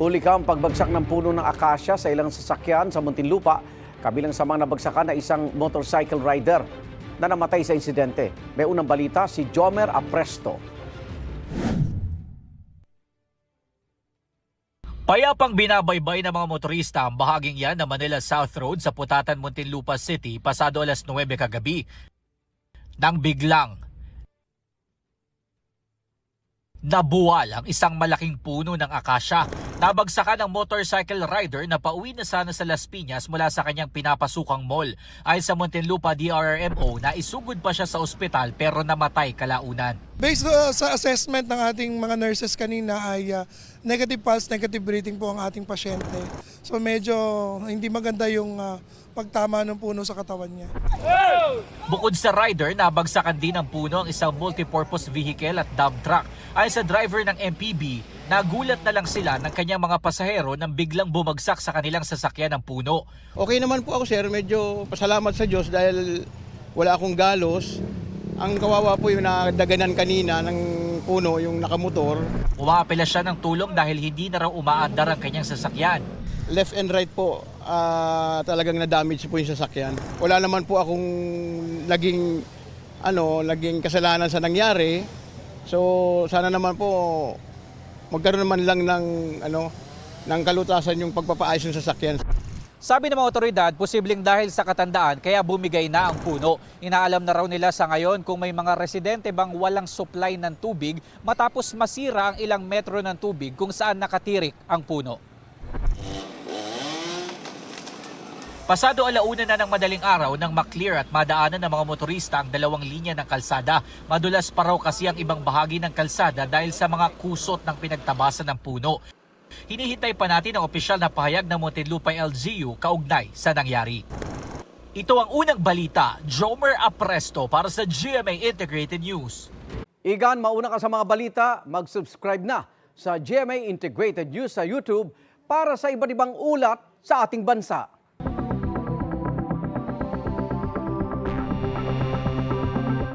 Huli ka ang pagbagsak ng puno ng akasya sa ilang sasakyan sa Muntinlupa, kabilang sa mga nabagsakan na isang motorcycle rider na namatay sa insidente. May unang balita si Jomer Apresto. Payapang binabaybay ng mga motorista ang bahaging yan ng Manila South Road sa Putatan, Muntinlupa City pasado alas 9 kagabi. Nang biglang nabuwal ang isang malaking puno ng akasya. Nabagsakan ang motorcycle rider na pauwi na sana sa Las Piñas mula sa kanyang pinapasukang mall. Ayon sa Muntinlupa DRRMO, naisugod pa siya sa ospital pero namatay kalaunan. Based sa assessment ng ating mga nurses kanina ay negative pulse, negative breathing po ang ating pasyente. So medyo hindi maganda yung pagtama ng puno sa katawan niya. Bukod sa rider, nabagsakan din ng puno ang isang multipurpose vehicle at dump truck. Ayon sa driver ng MPB, nagulat na lang sila ng kanyang mga pasahero nang biglang bumagsak sa kanilang sasakyan ng puno. Okay naman po ako, sir. Medyo pasalamat sa Diyos dahil wala akong galos. Ang kawawa po yung nadaganan kanina ng puno, yung nakamotor. Umaapela siya ng tulong dahil hindi na raw umaandar ang kanyang sasakyan. Left and right po, talagang na-damage po yung sasakyan. Wala naman po akong naging kasalanan sa nangyari. So sana naman po magkaroon naman lang ng kalutasan yung pagpapaayos ng sasakyan. Sabi ng mga otoridad, posibleng dahil sa katandaan kaya bumigay na ang puno. Inaalam na raw nila sa ngayon kung may mga residente bang walang supply ng tubig matapos masira ang ilang metro ng tubig kung saan nakatirik ang puno. Pasado alauna na ng madaling araw nang maklear at madaanan ng mga motorista ang dalawang linya ng kalsada. Madulas pa raw kasi ang ibang bahagi ng kalsada dahil sa mga kusot ng pinagtabasan ng puno. Hinihintay pa natin ang opisyal na pahayag ng Muntinlupa LGU kaugnay sa nangyari. Ito ang unang balita, Jomer Apresto para sa GMA Integrated News. Igan, mauna ka sa mga balita, mag-subscribe na sa GMA Integrated News sa YouTube para sa iba't ibang ulat sa ating bansa.